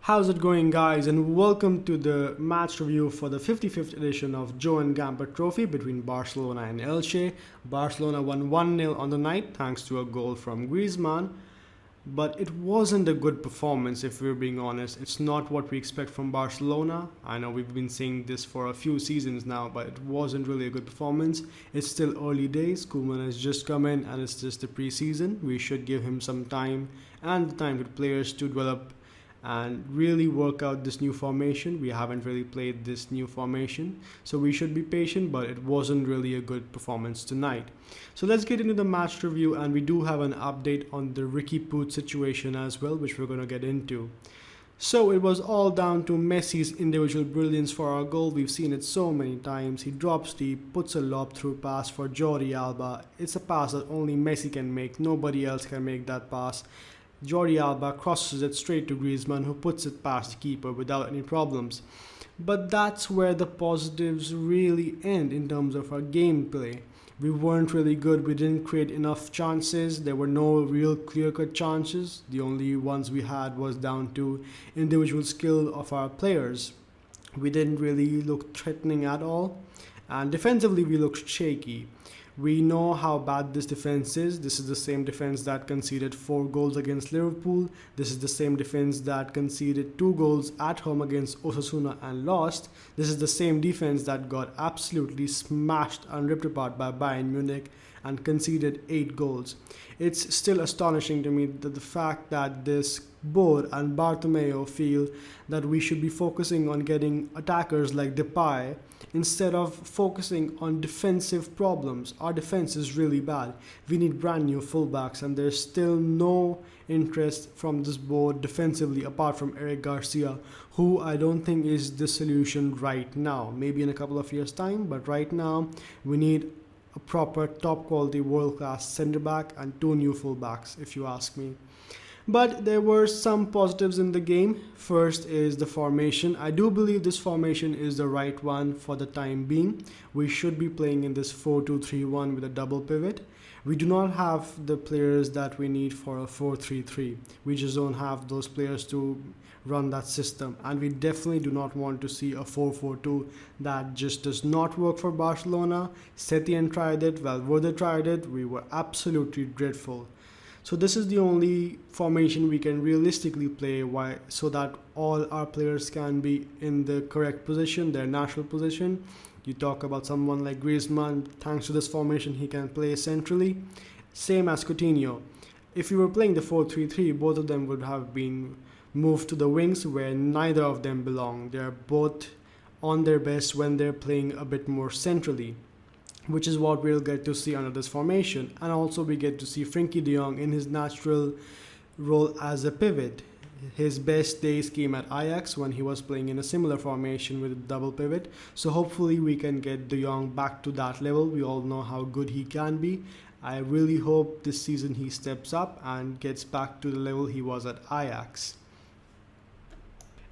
How's it going, guys, and welcome to the match review for the 55th edition of Joan Gamper Trophy between Barcelona and Elche. Barcelona won 1-0 on the night thanks to a goal from Griezmann, but it wasn't a good performance if we're being honest. It's not what we expect from Barcelona. I know we've been saying this for a few seasons now, but it wasn't really a good performance. It's still early days. Koeman has just come in and it's just the preseason. We should give him some time and the time with players to develop and really work out this new formation. We haven't really played this new formation, so we should be patient, but it wasn't really a good performance tonight. So let's get into the match review, and we do have an update on the Riqui Puig situation as well, which we're going to get into. So it was all down to Messi's individual brilliance for our goal. We've seen it so many times. He drops deep, puts a lob through pass for Jordi Alba. It's a pass that only Messi can make. Nobody else can make that pass. Jordi Alba crosses it straight to Griezmann, who puts it past the keeper without any problems. But that's where the positives really end in terms of our gameplay. We weren't really good. We didn't create enough chances. There were no real clear-cut chances. The only ones we had was down to individual skill of our players. We didn't really look threatening at all. And defensively, we looked shaky. We know how bad this defense is. This is the same defense that conceded 4 goals against Liverpool. This is the same defense that conceded 2 goals at home against Osasuna and lost. This is the same defense that got absolutely smashed and ripped apart by Bayern Munich and conceded 8 goals. It's still astonishing to me that the fact that this board and Bartomeu feel that we should be focusing on getting attackers like Depay instead of focusing on defensive problems. Our defense is really bad. We need brand new fullbacks, and there's still no interest from this board defensively apart from Eric Garcia, who I don't think is the solution right now. Maybe in a couple of years' time, but right now we need a proper top quality world class centre back and 2 new fullbacks, if you ask me. But there were some positives in the game. First is the formation. I do believe this formation is the right one for the time being. We should be playing in this 4-2-3-1 with a double pivot. We do not have the players that we need for a 4-3-3. We just don't have those players to run that system. And we definitely do not want to see a 4-4-2. That just does not work for Barcelona. Setien tried it, Valverde tried it. We were absolutely dreadful. So this is the only formation we can realistically play so that all our players can be in the correct position, their natural position. You talk about someone like Griezmann, thanks to this formation he can play centrally. Same as Coutinho. If we were playing the 4-3-3, both of them would have been moved to the wings where neither of them belong. They're both on their best when they're playing a bit more centrally, which is what we'll get to see under this formation. And also we get to see Frenkie de Jong in his natural role as a pivot. His best days came at Ajax when he was playing in a similar formation with a double pivot. So hopefully we can get de Jong back to that level. We all know how good he can be. I really hope this season he steps up and gets back to the level he was at Ajax.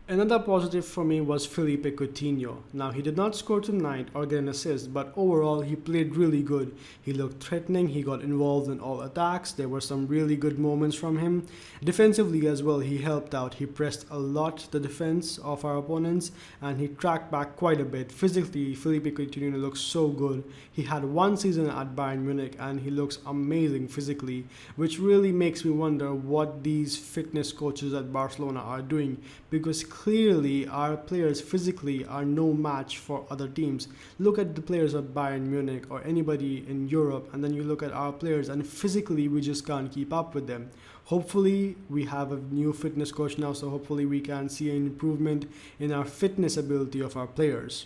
Another positive for me was Philippe Coutinho. Now, he did not score tonight or get an assist, but overall he played really good. He looked threatening, he got involved in all attacks, there were some really good moments from him. Defensively as well, he helped out. He pressed a lot the defense of our opponents and he tracked back quite a bit. Physically, Philippe Coutinho looks so good. He had 1 season at Bayern Munich and he looks amazing physically, which really makes me wonder what these fitness coaches at Barcelona are doing, because clearly our players physically are no match for other teams. Look at the players at Bayern Munich or anybody in Europe, and then you look at our players and physically we just can't keep up with them. Hopefully we have a new fitness coach now, so hopefully we can see an improvement in our fitness ability of our players.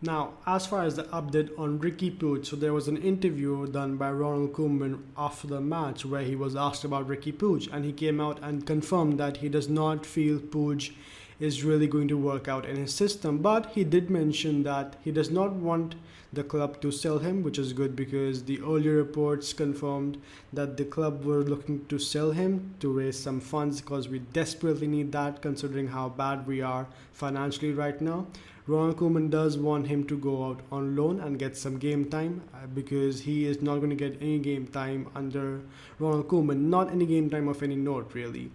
Now, as far as the update on Riqui Puig, so there was an interview done by Ronald Koeman after the match where he was asked about Riqui Puig, and he came out and confirmed that he does not feel Puig is really going to work out in his system, but he did mention that he does not want the club to sell him, which is good because the earlier reports confirmed that the club were looking to sell him to raise some funds, because we desperately need that considering how bad we are financially right now. Ronald Koeman does want him to go out on loan and get some game time because he is not going to get any game time under Ronald Koeman, not any game time of any note really.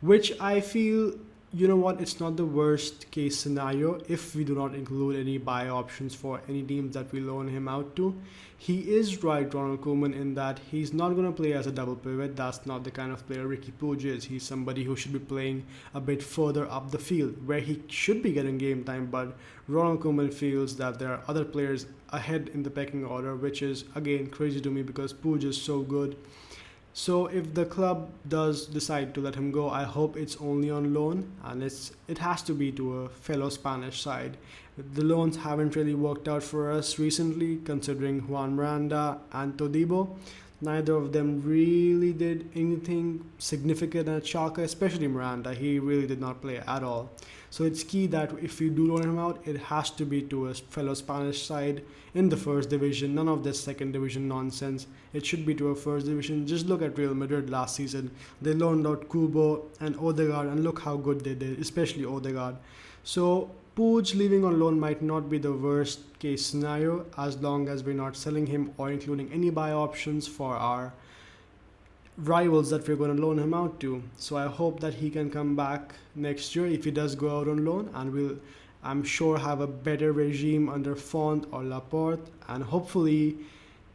which I feel, you know what, it's not the worst case scenario if we do not include any buy options for any teams that we loan him out to. He is right, Ronald Koeman, in that he's not going to play as a double pivot. That's not the kind of player Riqui Puig is. He's somebody who should be playing a bit further up the field, where he should be getting game time, but Ronald Koeman feels that there are other players ahead in the pecking order, which is, again, crazy to me because Puig is so good. So if the club does decide to let him go, I hope it's only on loan, and it has to be to a fellow Spanish side. The loans haven't really worked out for us recently, considering Juan Miranda and Todibo. Neither of them really did anything significant at Schalke, especially Miranda. He really did not play at all. So it's key that if we do loan him out, it has to be to a fellow Spanish side in the first division. None of this second division nonsense. It should be to a first division. Just look at Real Madrid last season. They loaned out Kubo and Odegaard, and look how good they did, especially Odegaard. So Puig leaving on loan might not be the worst case scenario, as long as we're not selling him or including any buy options for our rivals that we're going to loan him out to. So I hope that he can come back next year if he does go out on loan, and we'll, I'm sure, have a better regime under Font or Laporte, and hopefully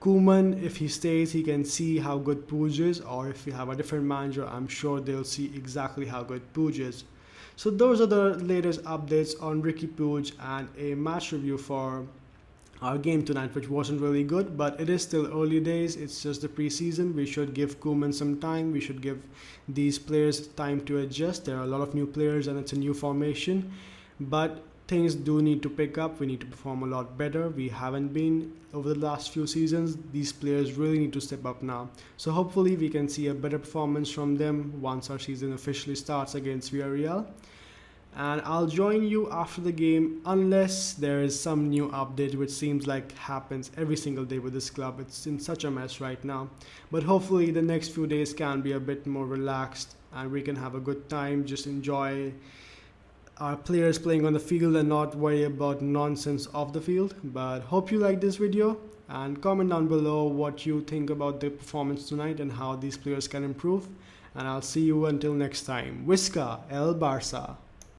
Koeman, if he stays, he can see how good Puig is, or if we have a different manager, I'm sure they'll see exactly how good Puig is. So those are the latest updates on Riqui Puig and a match review for our game tonight, which wasn't really good, but it is still early days. It's just the preseason. We should give Koeman some time. We should give these players time to adjust. There are a lot of new players and it's a new formation, but things do need to pick up. We need to perform a lot better. We haven't been over the last few seasons. These players really need to step up now. So hopefully we can see a better performance from them once our season officially starts against Villarreal. And I'll join you after the game unless there is some new update, which seems like happens every single day with this club. It's in such a mess right now. But hopefully the next few days can be a bit more relaxed and we can have a good time, just enjoy our players playing on the field and not worry about nonsense off the field. But hope you like this video, and comment down below what you think about the performance tonight and how these players can improve. And I'll see you until next time. Visca el Barça.